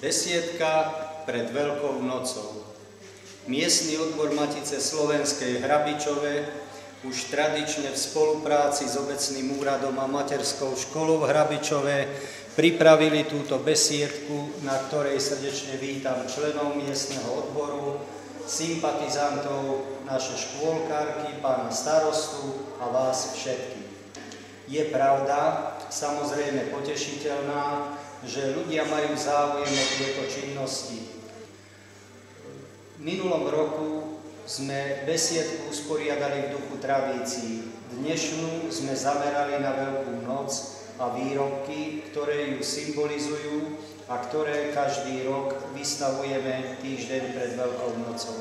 Besiedka pred Veľkou nocou. Miestny odbor Matice slovenskej Hrabičove už tradične v spolupráci s obecným úradom a materskou školou v Hrabičove pripravili túto besiedku, na ktorej srdečne vítam členov miestneho odboru, sympatizantov, naše škôlkarky, pána starostu a vás všetkých. Je pravda, samozrejme potešiteľná, že ľudia majú záujem o tieto činnosti. V minulom roku sme besiedku usporiadali v duchu tradícií. Dnešnú sme zamerali na Veľkú noc a výrobky, ktoré ju symbolizujú a ktoré každý rok vystavujeme týždeň pred Veľkou nocou.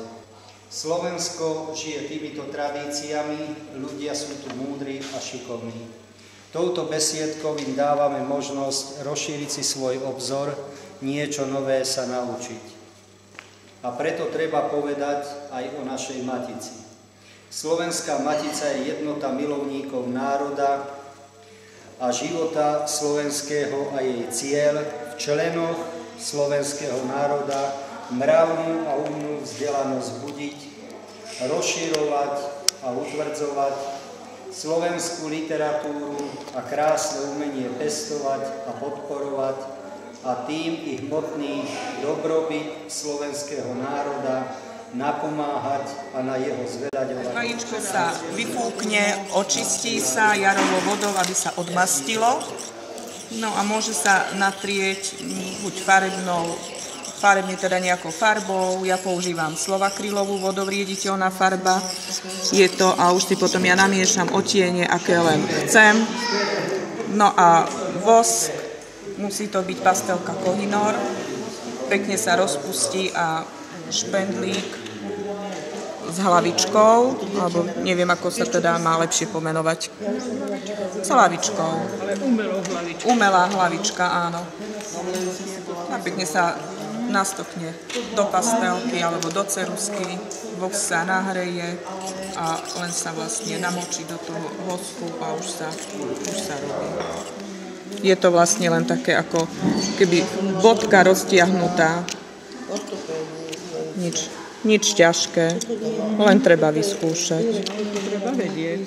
Slovensko žije týmito tradíciami, ľudia sú tu múdri a šikovní. Touto besiedkou im dávame možnosť rozšíriť si svoj obzor, niečo nové sa naučiť. A preto treba povedať aj o našej Matici. Slovenská Matica je jednota milovníkov národa a života slovenského a jej cieľ v členoch slovenského národa mravnú a umnú vzdelanosť budiť, rozširovať a utvrdzovať, slovenskú literatúru a krásne umenie pestovať a podporovať a tým ich hmotný dobrobyt slovenského národa napomáhať a na jeho zveľaďovanie. Vajíčko sa vyfúkne, očistí sa jarovou vodou, aby sa odmastilo. No a môže sa natrieť buď farebne teda nejakou farbou, ja používam slovakrylovú vodovriediteľná farba. Je to, a už si potom ja namiešam otiene, aké len chcem. No a vosk, musí to byť pastelka Kohinor, pekne sa rozpustí a špendlík s hlavičkou, alebo neviem, ako sa teda má lepšie pomenovať. S hlavičkou. Umelá hlavička, áno. A pekne sa nastokne do pastelky alebo do ceruzky, vosk sa nahreje a len sa vlastne namočí do toho vosku a už sa robí. Je to vlastne len také ako keby bodka roztiahnutá. Nič ťažké, len treba vyskúšať. Treba vedieť.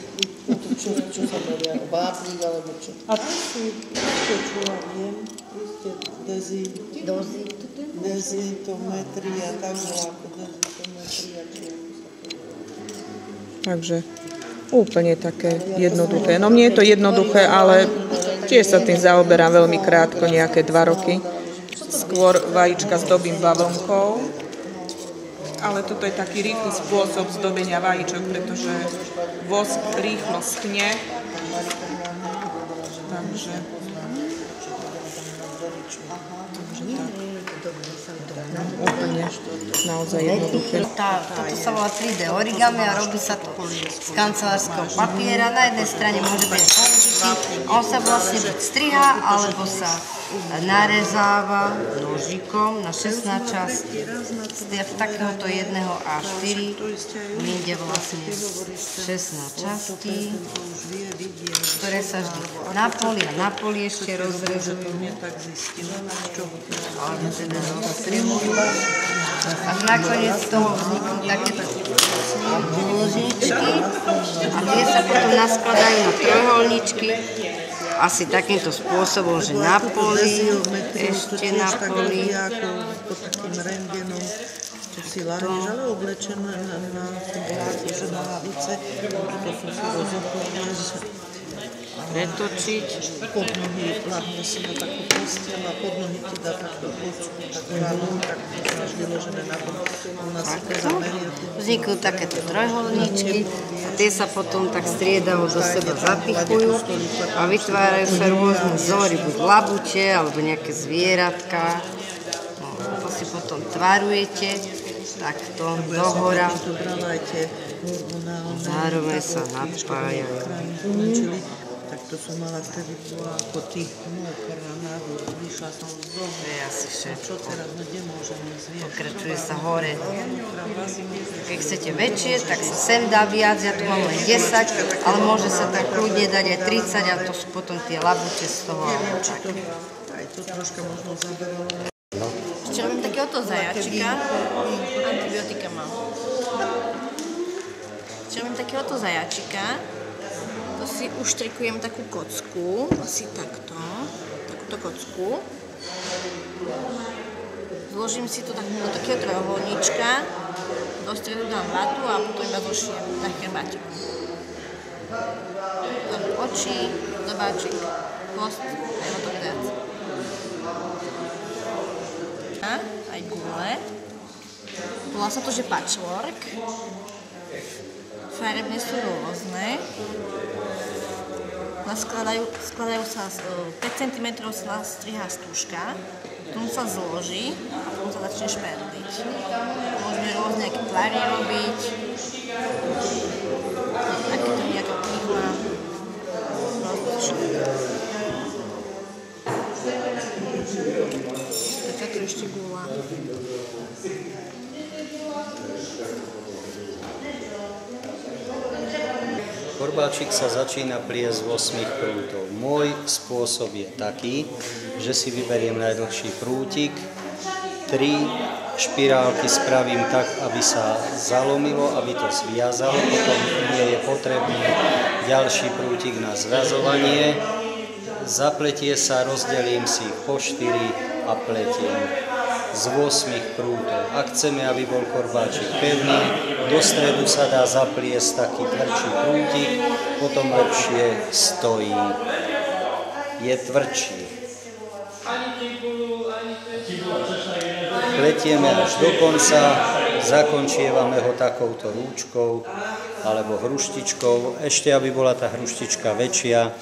Čo sa povedia? Báblik alebo čo? A to čo ja viem, dezitometria, tak ako dezitometria. Takže úplne také jednoduché. No mne je to jednoduché, ale tiež sa tým zaoberám veľmi krátko, nejaké 2 roky. Skôr vajíčka zdobím bavlnkou, ale toto je taký rýchly spôsob zdobenia vajíčok, pretože vosk rýchlo schne. Takže úplne naozaj jednoduché. Toto sa volá 3D origami a robí sa to z kancelárskeho papiera. Na jednej strane môže byť použitý a on sa vlastne buď strihá, alebo sa narezáva nožikom na 16 častí. Z takéhoto 1 A4 ide vlastne 16 častí, ktoré sa vždy na poli ešte rozrežujú, alebo teda rozstrihujú. Až nakoniec z toho vzniknú takéto dĺžničky a tie sa potom naskladajú na trojuholníčky. Asi takýmto spôsobom, že na poli, ešte na poli. Pod takým rengenom, čo si láhneš, ale oblečené na hlavice, to sú si rozochované. Pretočiť. Pod nohy láhne si na takú posteľ a pod nohy ti dá takú kocku, takú hlavú, tak to máš vyložené na tom. U nás sa to zameria. Vzniknú takéto trojuholníčky a tie sa potom tak striedavo do seba zapichujú a vytvárajú sa rôzne vzory, buď labute alebo nejaké zvieratka. No, to si potom tvarujete takto dohora. Zároveň sa napájajú. Tak to som mala vtedy bola ako ty mokrá nádor, vyšla som z domu. To je asi všetko. Čo teraz nemôžeme zvieť? Pokračuje sa hore. Keď chcete väčšie, tak sa sem dá viac, ja tu mám len 10, ale môže sa tak kľudne dať aj 30 a to sú potom tie labute z toho. Aj to troška možno zaberalo. Ešte robím takéhoto zajačika. Antibiotika mám. Ešte robím takéhoto zajačika. To si uštrikujem takú kocku, asi takto. Takúto kocku. Zložím si to do takého trojuholníčka. Do stredu dám vatu a potom iba zošijem na chrbátiku. Dám oči, zobáčik, chvost a jeho to viac. Aj gule. Volá sa to, že patchwork. Farebne sú rôzne. Skladajú sa 5 cm sa strihá stúžka, potom sa zloží a potom sa začne šperliť. Môžeme rôzne nejaké tvary robiť, aký to nejaká kniha. Takáto ešte gula. Korbáčik sa začína pliesť z 8 prútov. Môj spôsob je taký, že si vyberiem najdlhší prútik, 3 špirálky spravím tak, aby sa zalomilo, aby to zviazalo, potom nie je potrebný ďalší prútik na zväzovanie. Zapletie sa, rozdelím si ich po 4 a pletiem z 8 prútov. Ak chceme, aby bol korbáčik pevný, do stredu sa dá zapliesť taký tvrdší prútik, potom lepšie stojí. Je tvrdší. Pletieme až do konca, zakončievame ho takouto rúčkou alebo hruštičkou. Ešte, aby bola tá hruštička väčšia,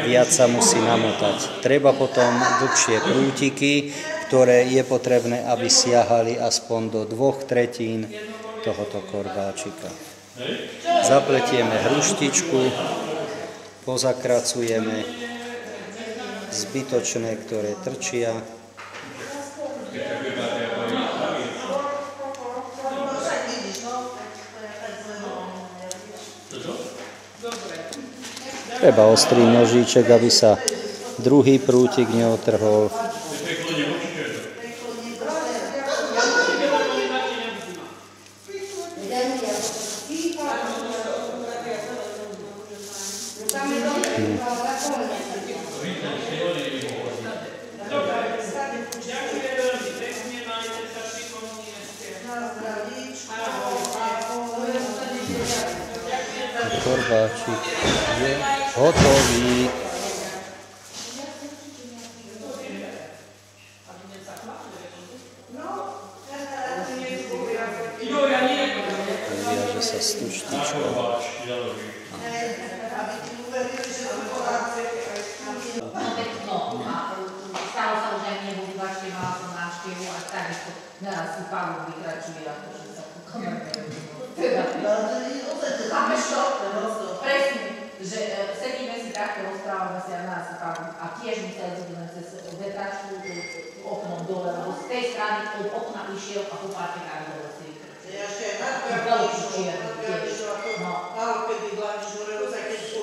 viac sa musí namotať. Treba potom dlhšie prútiky, ktoré je potrebné, aby siahali aspoň do 2/3 tohoto korbáčika. Zapletieme hruštičku, pozakracujeme zbytočné, ktoré trčia. Treba ostrý nožíček, aby sa druhý prútik neotrhol. Korbáčik je hotový. Vyviaže sa stuštičkou. Stalo sa už aj mne, bo vyvačte mala som návštevu a takisto naraz si Pavol vykračuje, akože sa tu kameruje. Chápeš to? Presne, že sedíme si takto, rozprávame si a naraz si Pavol a tiež museli budeme cez vetračku oknom dole, lebo z tej strany od okna išiel a po pártekách dole si vykračuje. Ešte aj veľký čierny tiež. Málo kedy vláčiš hore, rozaj keď sú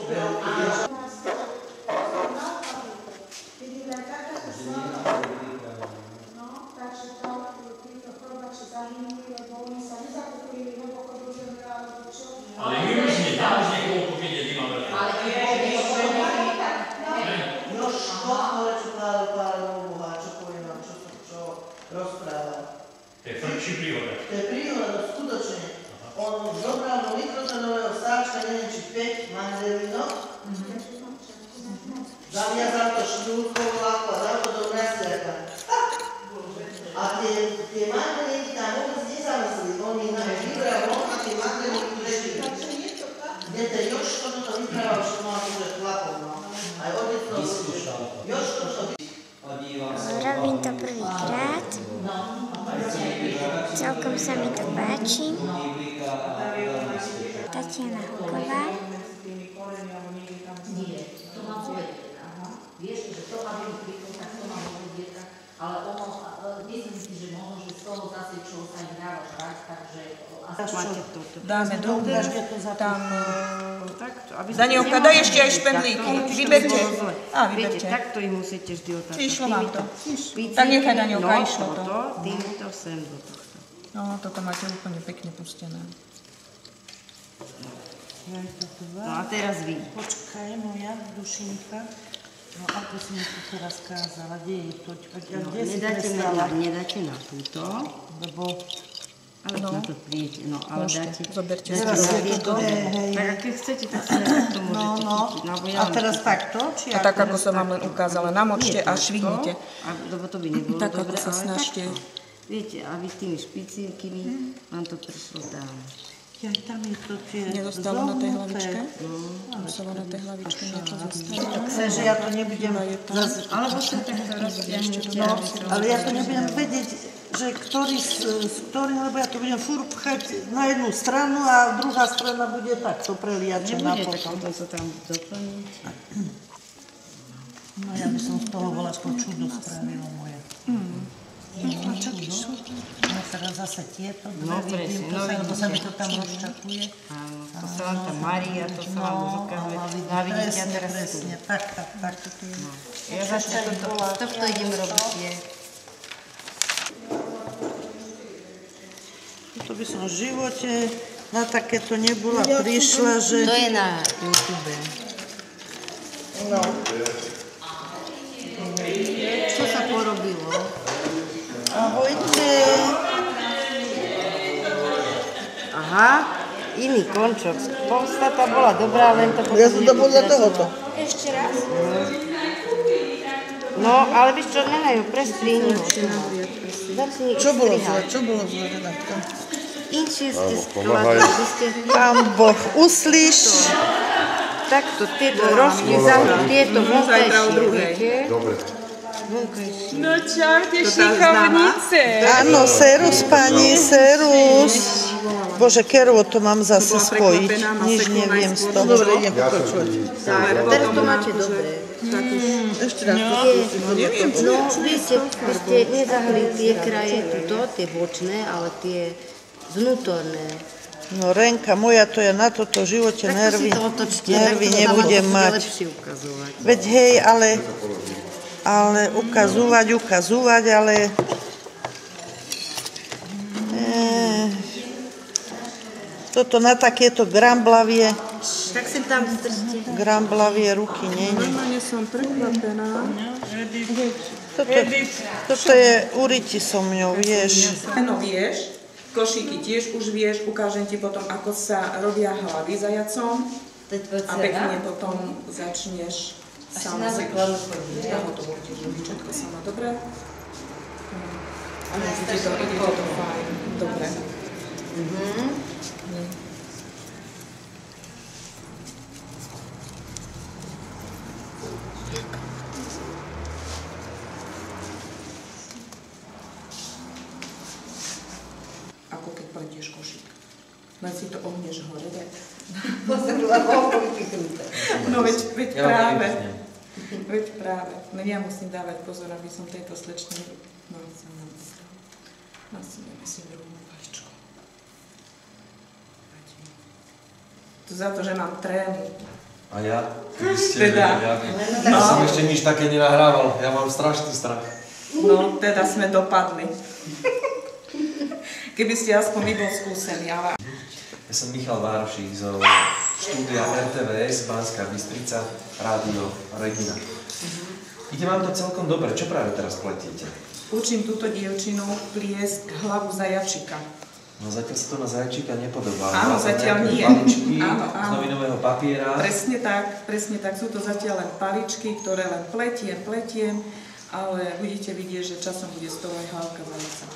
Ale my už niekoho powiedzieli, mamy. Ale Još doslovne ću pravi Pavlov Bohača koji nam čo rozpráva. To je tvrdší príhoda. To je príhoda skutočne. On zobral do mikrotonového sáčka, neviem či 5 mandelinok, zaviazal to šnúrkou láku a dal to do mraziaka. A tie mandelinky tam vôbec nezamyslí. On ich vybral von a tie mandelinky ležili. Kde ten Jožko to vyprával, čo mal bude chlapom. Aj otec to Jožko to Robím to prvýkrát. Celkom sa mi to páči. Tatiana Huková. to mám povedať. Vieš, že to má byť príklad, tak to mám povedať, ale ono, myslím si, že možno, že z toho zase, čo sa im dáva žrať, takže... Dáme druhú, tam takto. Danielka, daj ešte aj špendlíky. Vyberte. Viete, Vyberte. takto ich musíte vždy otáčať. Išlo vám to. Tak nechaj, Danielka, išlo to. Týmto sem do tohto. No, toto máte úplne pekne pustené. No a teraz vy. Počkaj, moja dušinka. No ako si mi to teraz kázala, kde je to? Nedáte na túto. Lebo... Ale na to príjete, no ale dáte... Zoberte si to. Tak ak chcete, tak si takto môžete chytiť. A teraz takto? A tak, ako som vám len ukázala, namočte a švihnite. Lebo to by nebolo Tak, ako dobre, sa ale snažte. Viete, a vy tými špicínkami vám to prišlo tam. Ja, tam je to tie... Nedostalo na tej hlavičke? Muselo na tej hlavičke niečo zostať. Tak že ja to nebudem... Alebo sa takto rozťahnete. No, ale ja to nebudem vedieť, že ktorý s ktorým, lebo ja to budem furt pchať na jednu stranu a druhá strana bude takto preliačená. Nebude, tak potom sa tam doplniť. No ja by som z toho bola to čudo spravila moje. No, čudo. No teraz zase tieto dve vidím, lebo sa mi to tam rozčakuje. Áno, to sa vám tam marí a to sa vám zukazuje. No a vidíte, ja teraz presne, tak. Ja zase toto idem robiť je. To by som v živote na takéto nebola prišla, že... To je na YouTube. No. Čo sa porobilo? Ahojte. Aha, iný končok. Podstata bola dobrá, len to... Ja som to podľa tohoto. Ešte raz. No, ale víš čo, nenajú, prestrihni ho. Čo bolo zle, Renátka? Inšie ste skladali, vy ste... Pán Boh, uslíš? Takto, tieto rožky zahrať, tieto vonkajšie, viete? Dobre. No čaute, šikovnice. Áno, serus, pani, serus. Bože, kerovo to mám zase spojiť. Nič neviem z toho. Dobre, idem pokračovať. Teraz to máte dobre. Ešte raz. No, viete, vy ste nezahli tie kraje tuto, tie bočné, ale tie vnútorné. No, Renka moja, to je na toto živote nervy. Nervy nebudem mať. Veď hej, ale ukazovať, ale... Toto na takéto gramblavie... Tak si tam zdržte. Gramblavie ruky nie. Normálne som prekvapená. Toto je uriti so mňou, vieš. No vieš, košíky tiež už vieš, ukážem ti potom, ako sa robia hlavy zajacom a pekne potom začneš sama zvyšiť. Ja ho to budeš robiť všetko sama, dobre? Ale ide to fajn, dobre. Ako keď pletieš košík. Len si to ohneš hore, veď? No veď práve. Veď práve. No ja musím dávať pozor, aby som tejto slečne... Myslím druhú paličku. To za to, že mám trému. A ja? Keby ste vedeli, ja som ešte nič také nenahrával. Ja mám strašný strach. No, teda sme dopadli. Keby ste aspoň nebol skúsený, ale... Ja som Michal Várošík zo štúdia RTVS, Banská Bystrica, Rádio Regina. Ide vám to celkom dobre. Čo práve teraz pletiete? Učím túto dievčinu pliesť hlavu zajačika. No zatiaľ sa to na zajačika nepodobá. Áno, zatiaľ nie. Paličky Áno. z novinového papiera. Presne tak. Sú to zatiaľ len paličky, ktoré len pletiem, ale budete vidieť, že časom bude z toho aj hlavka zajaca.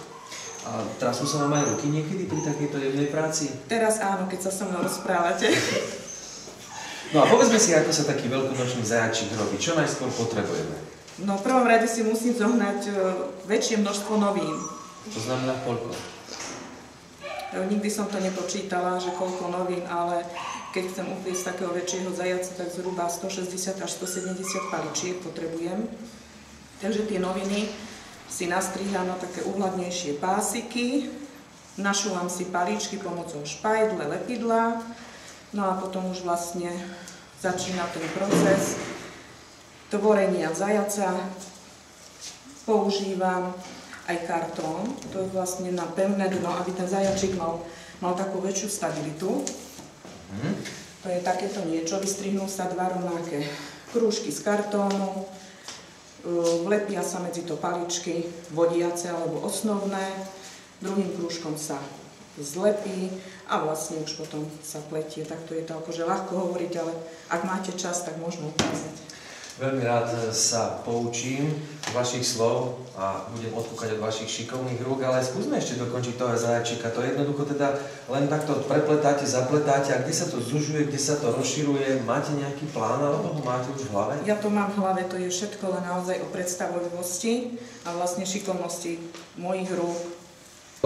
A trasnú sa vám aj ruky niekedy pri takejto jemnej práci? Teraz áno, keď sa so mnou rozprávate. No a povedzme si, ako sa taký veľkonočný zajačík robí. Čo najskôr potrebujeme? No v prvom rade si musím zohnať väčšie množstvo novín. To znamená koľko? Nikdy som to nepočítala, že koľko novín, ale keď chcem upliesť takého väčšieho zajaca, tak zhruba 160 až 170 paličiek potrebujem. Takže tie noviny si nastrihám na také uhladnejšie pásiky, našúvam si palíčky pomocou špajdle, lepidla, no a potom už vlastne začína ten proces tvorenia zajaca. Používam aj kartón, to je vlastne na pevné dno, aby ten zajačik mal takú väčšiu stabilitu. To je takéto niečo, vystrihnú sa dva rovnaké krúžky z kartónu, vlepia sa medzi to paličky vodiace alebo osnovné, druhým krúžkom sa zlepí a vlastne už potom sa pletie. Takto je to akože ľahko hovoriť, ale ak máte čas, tak môžeme ukázať. Veľmi rád sa poučím z vašich slov a budem odkúkať od vašich šikovných rúk, ale skúsme ešte dokončiť toho zajačika. To jednoducho teda len takto prepletáte, zapletáte a kde sa to zužuje, kde sa to rozširuje? Máte nejaký plán alebo ho máte už v hlave? Ja to mám v hlave, to je všetko len naozaj o predstavovosti a vlastne šikovnosti mojich rúk.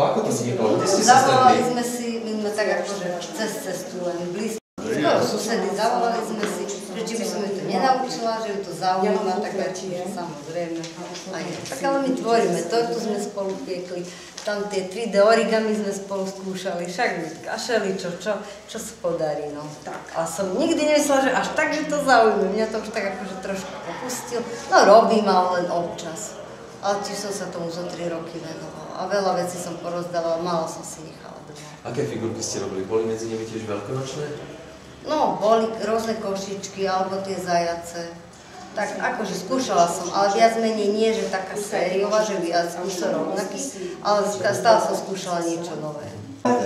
Ako to vzniklo? Kde ste sa Zavolali stretli? sme si, my sme tak akože cez cestu len blízko. Skoro susedy, zavolali sme si, že či by som ju to nenaučila, že ju to zaujíma, tak samozrejme. Tak ale my tvoríme, tortu sme spolu piekli, tam tie 3D origami sme spolu skúšali, však kašeli, čo sa podarí, no. A som nikdy nemyslela, že až tak, že to zaujíma, mňa to už tak akože trošku opustil. No robím, ale len občas. Ale tiež som sa tomu zo 3 roky venovala a veľa vecí som porozdávala, málo som si nechala doma. Aké figurky ste robili? Boli medzi nimi tiež veľkonočné? No, boli rôzne košičky alebo tie zajace. Tak akože skúšala som, ale viac menej nie, že taká sériová, že viac už to rovnaký, ale stále som skúšala niečo nové. Tak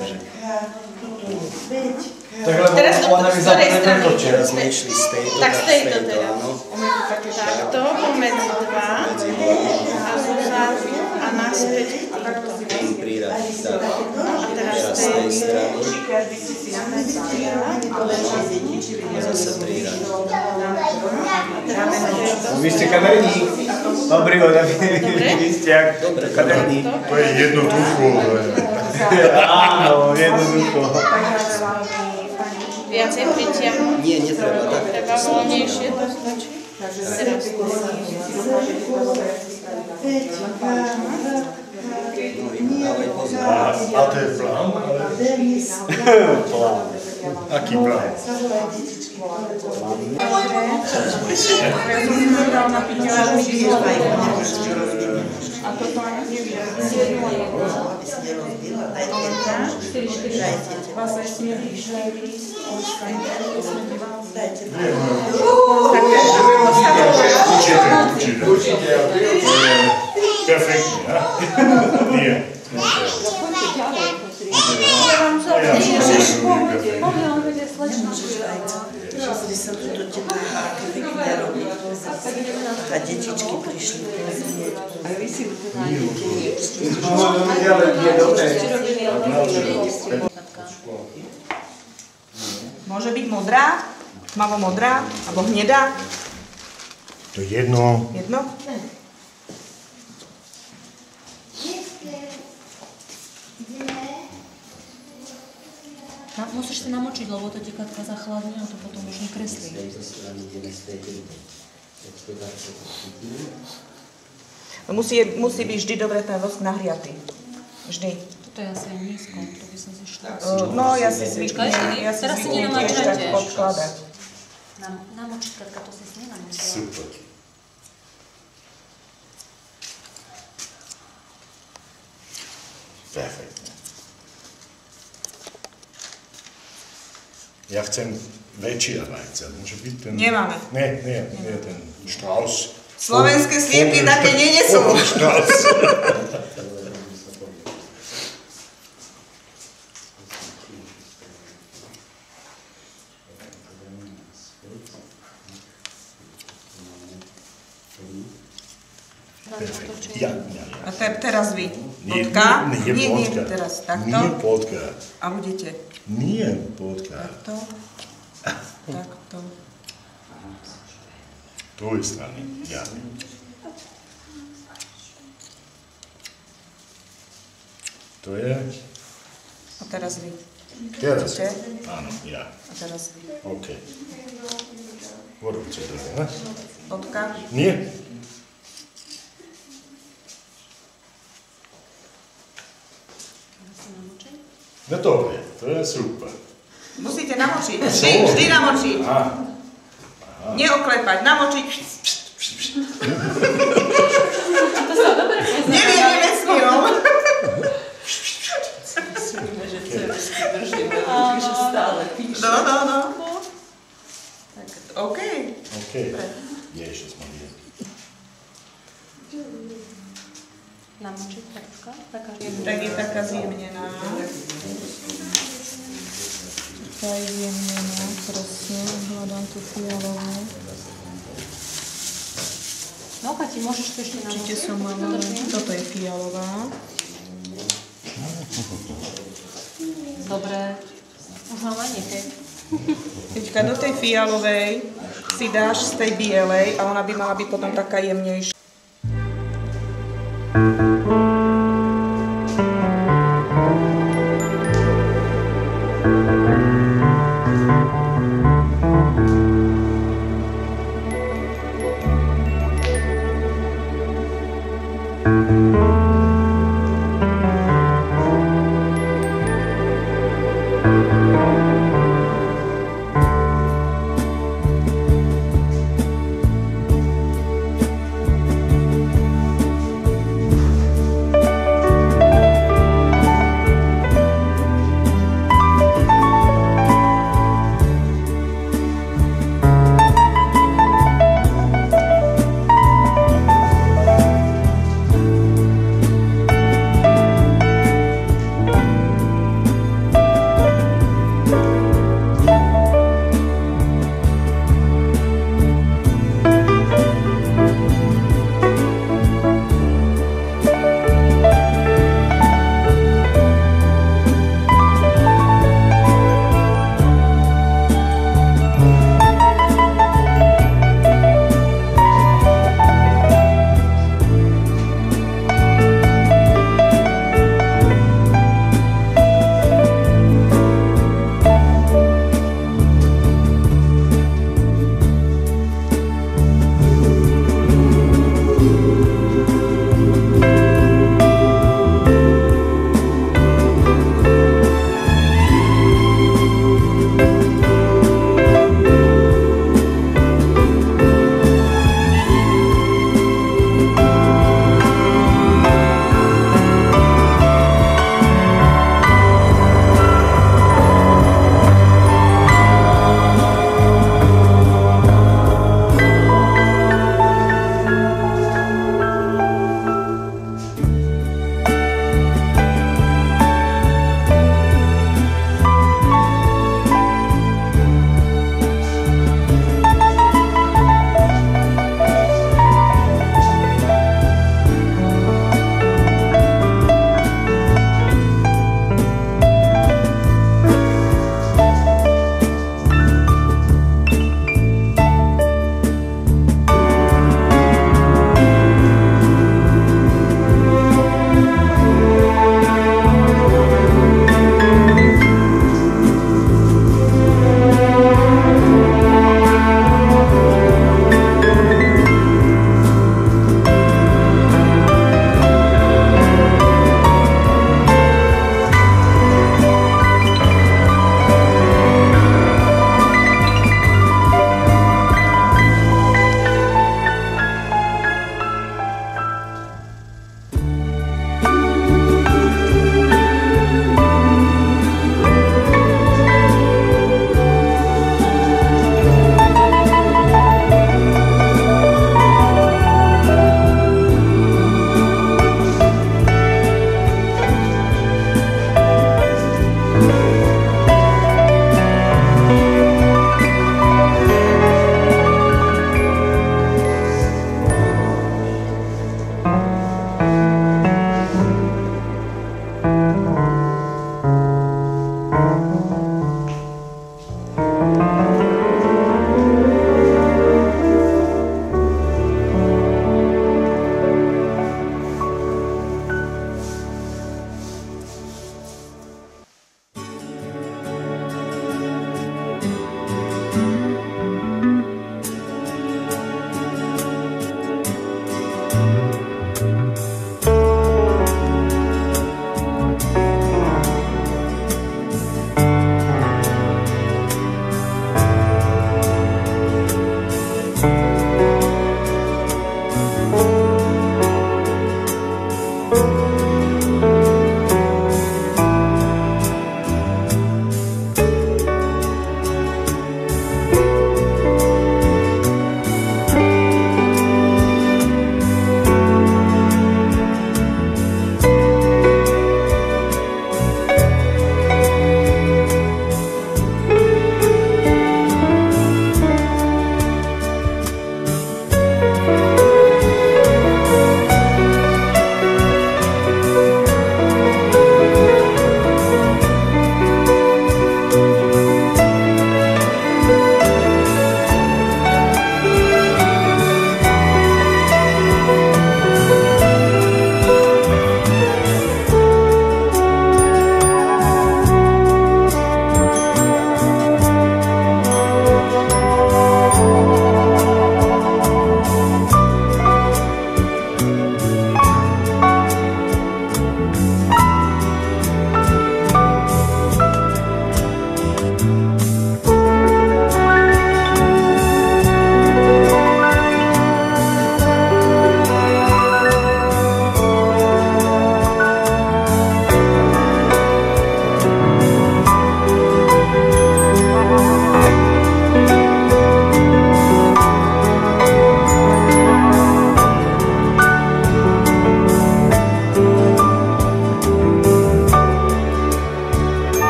lebo ona mi zapne točia. Tak z tejto teraz. Takto, pomedzi dva a zozadu a naspäť k týmto. A teraz z tej strany. A zase 3 rady. Vy ste kamerník. Dobrý, vy ste jak kamerník. To je jednoducho. Áno, jednoducho. Viacej pritiahnuť. Nie, netreba tak. Treba voľnejšie, to stačí. Teraz. Dávaj pozor. A to je plán? Aký plán? A toto ani neviem. Vás aj smieli, že Určite. Perfektne, ja? Nie. Pozri sa tu do teba, aké pekné robí. A detičky prišli pozrieť. A vy si tu nájdete Môže byť modrá, tmavo-modrá, alebo hnedá. To je jedno. Jedno? Musíš si namočiť, lebo to ti Katka zachladne a to potom už nekreslí. Musí byť vždy dobre ten vosk nahriatý. Vždy. Toto je asi aj nízko, to by sa zišlo. No, ja si zvyknem tiež tak podkladať. Namočiť, Katka, to si nenamočila. Super. Perfektne. Ja chcem väčšia vajca. Môže byť ten... Nemáme. Nie, ten Strauss. Slovenské sliepky také nie sú. Strauss. Ja. A teraz vy. Bodka? Nie, bodka. Teraz takto. Nie bodka. A budete? Nie bodka. Takto. Takto. Druhej strany, ja. To je... A teraz vy. Teraz? Áno, ja. A teraz vy. OK. Urobte to, ne? Bodka? Nie. No dobre, to je super. Musíte namočiť. Vždy namočiť. Neoklepať, namočiť. To sa dobre pozná. Neviem nemeckým. Myslíme, že cerusky držíme, že stále píše. No. Tak, OK. OK. Ježiš, Maria. Namočiť takto? Tak je taká zjemnená. Taká je zjemnená, presne. Hľadám tú fialovú. No, Kati, môžeš to ešte namočiť? Určite som mala. Toto je fialová. Dobre. Už mám ani keď. Teďka do tej fialovej si dáš z tej bielej a ona by mala byť potom taká jemnejšia.